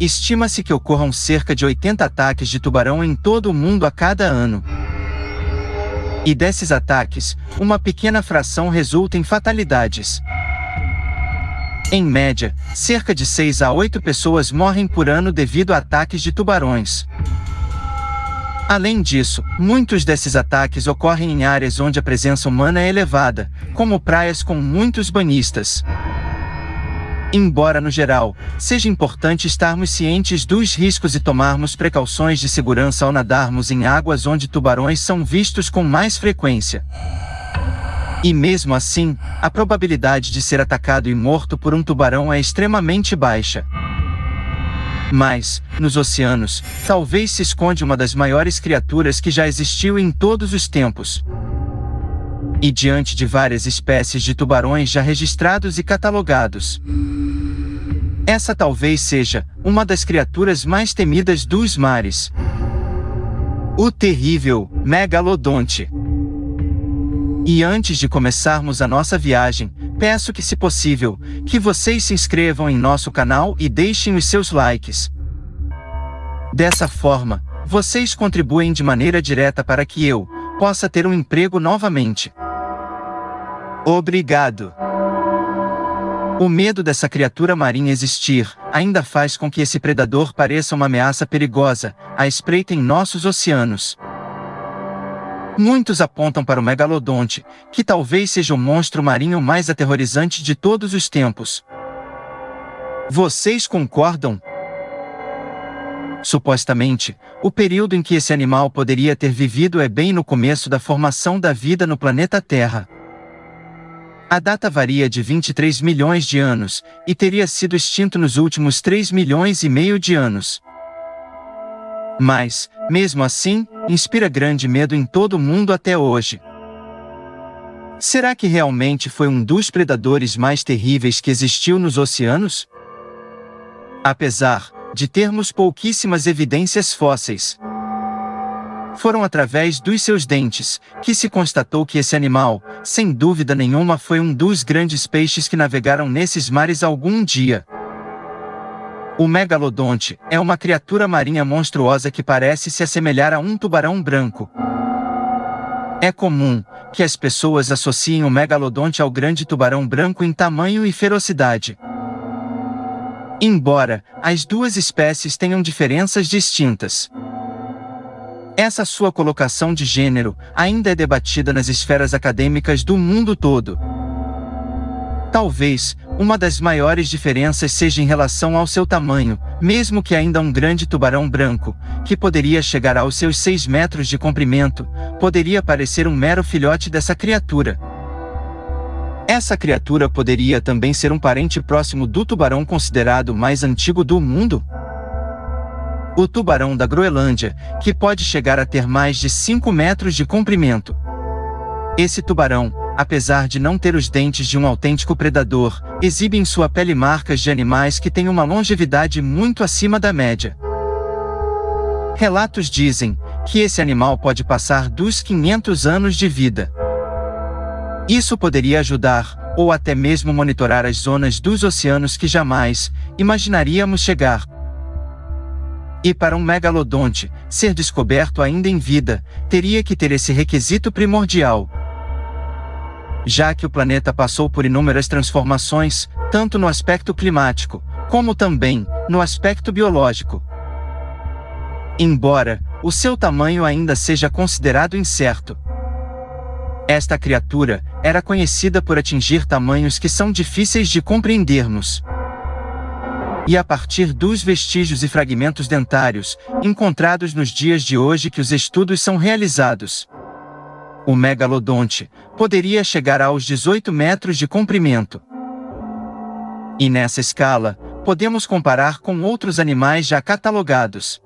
Estima-se que ocorram cerca de 80 ataques de tubarão em todo o mundo a cada ano. E desses ataques, uma pequena fração resulta em fatalidades. Em média, cerca de 6 a 8 pessoas morrem por ano devido a ataques de tubarões. Além disso, muitos desses ataques ocorrem em áreas onde a presença humana é elevada, como praias com muitos banhistas. Embora, no geral, seja importante estarmos cientes dos riscos e tomarmos precauções de segurança ao nadarmos em águas onde tubarões são vistos com mais frequência. E mesmo assim, a probabilidade de ser atacado e morto por um tubarão é extremamente baixa. Mas, nos oceanos, talvez se esconde uma das maiores criaturas que já existiu em todos os tempos. E diante de várias espécies de tubarões já registrados e catalogados, essa talvez seja uma das criaturas mais temidas dos mares: o terrível megalodonte. E antes de começarmos a nossa viagem, peço que, se possível, que vocês se inscrevam em nosso canal e deixem os seus likes. Dessa forma, vocês contribuem de maneira direta para que eu possa ter um emprego novamente. Obrigado. O medo dessa criatura marinha existir ainda faz com que esse predador pareça uma ameaça perigosa à espreita em nossos oceanos. Muitos apontam para o megalodonte, que talvez seja o monstro marinho mais aterrorizante de todos os tempos. Vocês concordam? Supostamente, o período em que esse animal poderia ter vivido é bem no começo da formação da vida no planeta Terra. A data varia de 23 milhões de anos, e teria sido extinto nos últimos 3,5 milhões de anos. Mas, mesmo assim, inspira grande medo em todo o mundo até hoje. Será que realmente foi um dos predadores mais terríveis que existiu nos oceanos? Apesar de termos pouquíssimas evidências fósseis, foram através dos seus dentes que se constatou que esse animal, sem dúvida nenhuma, foi um dos grandes peixes que navegaram nesses mares algum dia. O megalodonte é uma criatura marinha monstruosa que parece se assemelhar a um tubarão branco. É comum que as pessoas associem o megalodonte ao grande tubarão branco em tamanho e ferocidade. Embora as duas espécies tenham diferenças distintas, essa sua colocação de gênero ainda é debatida nas esferas acadêmicas do mundo todo. Talvez uma das maiores diferenças seja em relação ao seu tamanho, mesmo que ainda um grande tubarão branco, que poderia chegar aos seus 6 metros de comprimento, poderia parecer um mero filhote dessa criatura. Essa criatura poderia também ser um parente próximo do tubarão considerado mais antigo do mundo? O tubarão da Groenlândia, que pode chegar a ter mais de 5 metros de comprimento. Esse tubarão, apesar de não ter os dentes de um autêntico predador, exibe em sua pele marcas de animais que têm uma longevidade muito acima da média. Relatos dizem que esse animal pode passar dos 500 anos de vida. Isso poderia ajudar, ou até mesmo monitorar as zonas dos oceanos que jamais imaginaríamos chegar. E para um megalodonte ser descoberto ainda em vida, teria que ter esse requisito primordial. Já que o planeta passou por inúmeras transformações, tanto no aspecto climático, como também no aspecto biológico. Embora o seu tamanho ainda seja considerado incerto, esta criatura era conhecida por atingir tamanhos que são difíceis de compreendermos. E a partir dos vestígios e fragmentos dentários encontrados nos dias de hoje que os estudos são realizados, o megalodonte poderia chegar aos 18 metros de comprimento. E nessa escala, podemos comparar com outros animais já catalogados.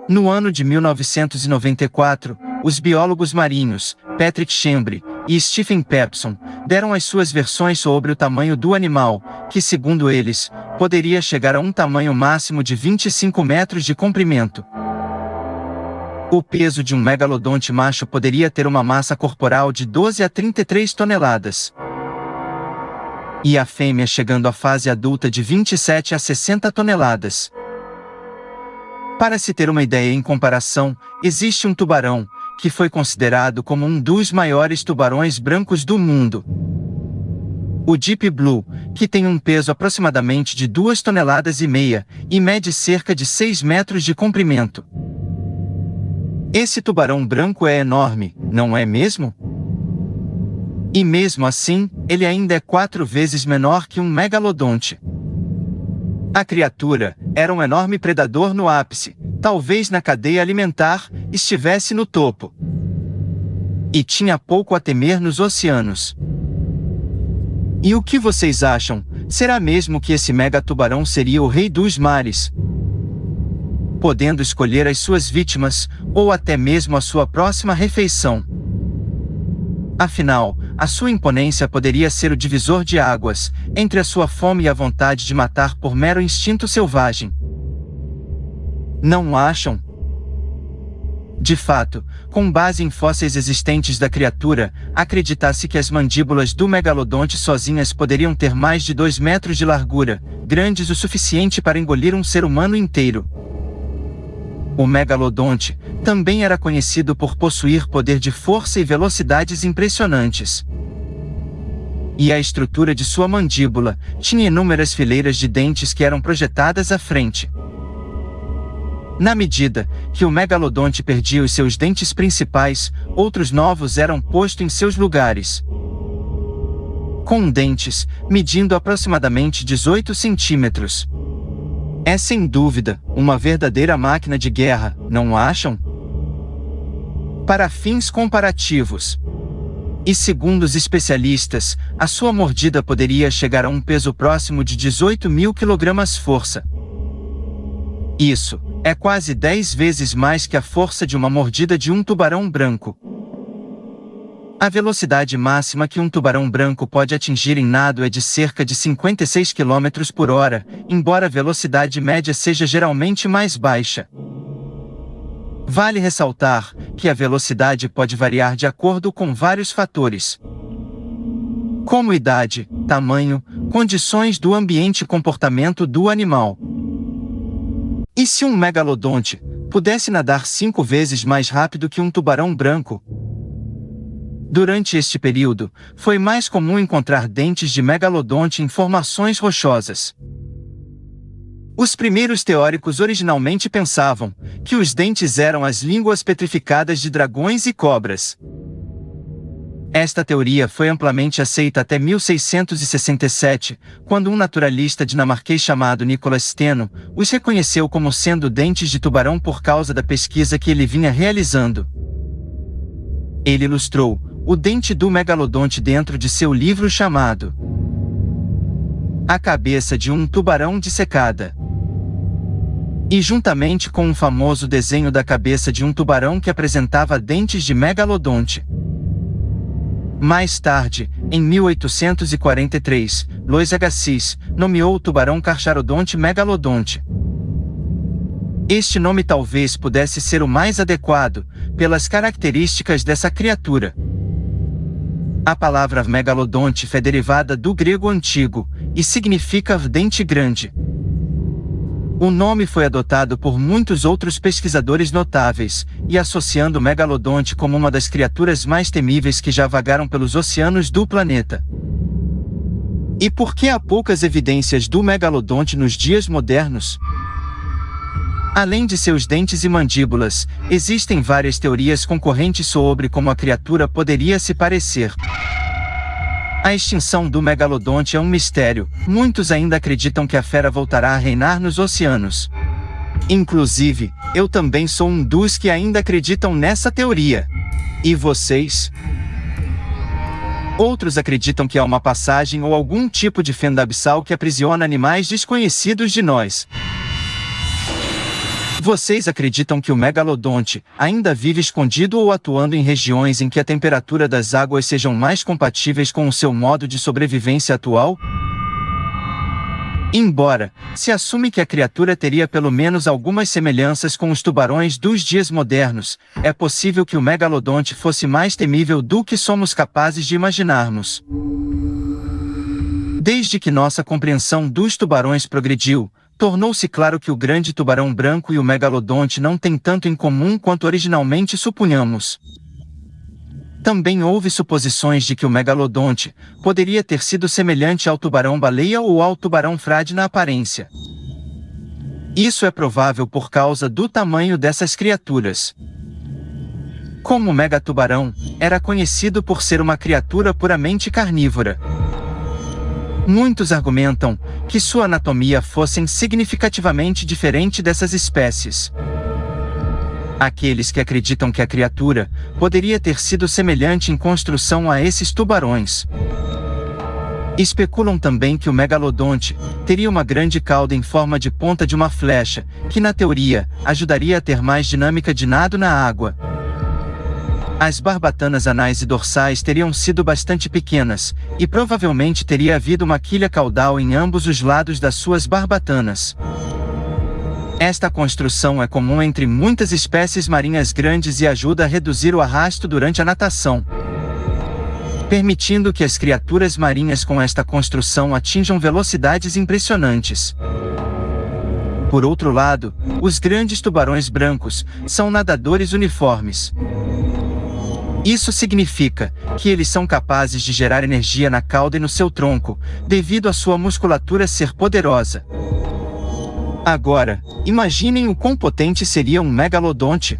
No ano de 1994, os biólogos marinhos, Patrick Chambry e Stephen Pepson, deram as suas versões sobre o tamanho do animal, que, segundo eles, poderia chegar a um tamanho máximo de 25 metros de comprimento. O peso de um megalodonte macho poderia ter uma massa corporal de 12 a 33 toneladas. e a fêmea chegando à fase adulta de 27 a 60 toneladas. Para se ter uma ideia em comparação, existe um tubarão, que foi considerado como um dos maiores tubarões brancos do mundo. O Deep Blue, que tem um peso aproximadamente de 2,5 toneladas e mede cerca de 6 metros de comprimento. Esse tubarão branco é enorme, não é mesmo? E mesmo assim, ele ainda é 4 vezes menor que um megalodonte. A criatura era um enorme predador no ápice, talvez na cadeia alimentar, estivesse no topo. E tinha pouco a temer nos oceanos. E o que vocês acham? Será mesmo que esse mega-tubarão seria o rei dos mares? Podendo escolher as suas vítimas, ou até mesmo a sua próxima refeição. Afinal, a sua imponência poderia ser o divisor de águas, entre a sua fome e a vontade de matar por mero instinto selvagem. Não acham? De fato, com base em fósseis existentes da criatura, acredita-se que as mandíbulas do megalodonte sozinhas poderiam ter mais de 2 metros de largura, grandes o suficiente para engolir um ser humano inteiro. O megalodonte também era conhecido por possuir poder de força e velocidades impressionantes. E a estrutura de sua mandíbula tinha inúmeras fileiras de dentes que eram projetadas à frente. Na medida que o megalodonte perdia os seus dentes principais, outros novos eram postos em seus lugares. Com dentes, medindo aproximadamente 18 centímetros. É sem dúvida, uma verdadeira máquina de guerra, não acham? Para fins comparativos. E segundo os especialistas, a sua mordida poderia chegar a um peso próximo de 18.000 kg-força. Isso é quase 10 vezes mais que a força de uma mordida de um tubarão branco. A velocidade máxima que um tubarão branco pode atingir em nado é de cerca de 56 km por hora, embora a velocidade média seja geralmente mais baixa. Vale ressaltar que a velocidade pode variar de acordo com vários fatores, como idade, tamanho, condições do ambiente e comportamento do animal. E se um megalodonte pudesse nadar 5 vezes mais rápido que um tubarão branco? Durante este período, foi mais comum encontrar dentes de megalodonte em formações rochosas. Os primeiros teóricos originalmente pensavam que os dentes eram as línguas petrificadas de dragões e cobras. Esta teoria foi amplamente aceita até 1667, quando um naturalista dinamarquês chamado Nicolas Steno os reconheceu como sendo dentes de tubarão por causa da pesquisa que ele vinha realizando. Ele ilustrou o dente do megalodonte dentro de seu livro chamado A Cabeça de um Tubarão Dissecada. E juntamente com um famoso desenho da cabeça de um tubarão que apresentava dentes de megalodonte. Mais tarde, em 1843, Louis Agassiz nomeou o tubarão Carcharodonte megalodonte. Este nome talvez pudesse ser o mais adequado, pelas características dessa criatura. A palavra megalodonte é derivada do grego antigo, e significa dente grande. O nome foi adotado por muitos outros pesquisadores notáveis, e associando o megalodonte como uma das criaturas mais temíveis que já vagaram pelos oceanos do planeta. E por que há poucas evidências do megalodonte nos dias modernos? Além de seus dentes e mandíbulas, existem várias teorias concorrentes sobre como a criatura poderia se parecer. A extinção do megalodonte é um mistério. Muitos ainda acreditam que a fera voltará a reinar nos oceanos. Inclusive, eu também sou um dos que ainda acreditam nessa teoria. E vocês? Outros acreditam que há uma passagem ou algum tipo de fenda abissal que aprisiona animais desconhecidos de nós. Vocês acreditam que o megalodonte ainda vive escondido ou atuando em regiões em que a temperatura das águas sejam mais compatíveis com o seu modo de sobrevivência atual? Embora se assume que a criatura teria pelo menos algumas semelhanças com os tubarões dos dias modernos, é possível que o megalodonte fosse mais temível do que somos capazes de imaginarmos. Desde que nossa compreensão dos tubarões progrediu, tornou-se claro que o grande tubarão branco e o megalodonte não têm tanto em comum quanto originalmente supunhamos. Também houve suposições de que o megalodonte poderia ter sido semelhante ao tubarão-baleia ou ao tubarão-frade na aparência. Isso é provável por causa do tamanho dessas criaturas. Como o megatubarão, era conhecido por ser uma criatura puramente carnívora. Muitos argumentam que sua anatomia fosse significativamente diferente dessas espécies. Aqueles que acreditam que a criatura poderia ter sido semelhante em construção a esses tubarões. Especulam também que o megalodonte teria uma grande cauda em forma de ponta de uma flecha, que na teoria ajudaria a ter mais dinâmica de nado na água. As barbatanas anais e dorsais teriam sido bastante pequenas, e provavelmente teria havido uma quilha caudal em ambos os lados das suas barbatanas. Esta construção é comum entre muitas espécies marinhas grandes e ajuda a reduzir o arrasto durante a natação, permitindo que as criaturas marinhas com esta construção atinjam velocidades impressionantes. Por outro lado, os grandes tubarões brancos são nadadores uniformes. Isso significa que eles são capazes de gerar energia na cauda e no seu tronco, devido à sua musculatura ser poderosa. Agora, imaginem o quão potente seria um megalodonte.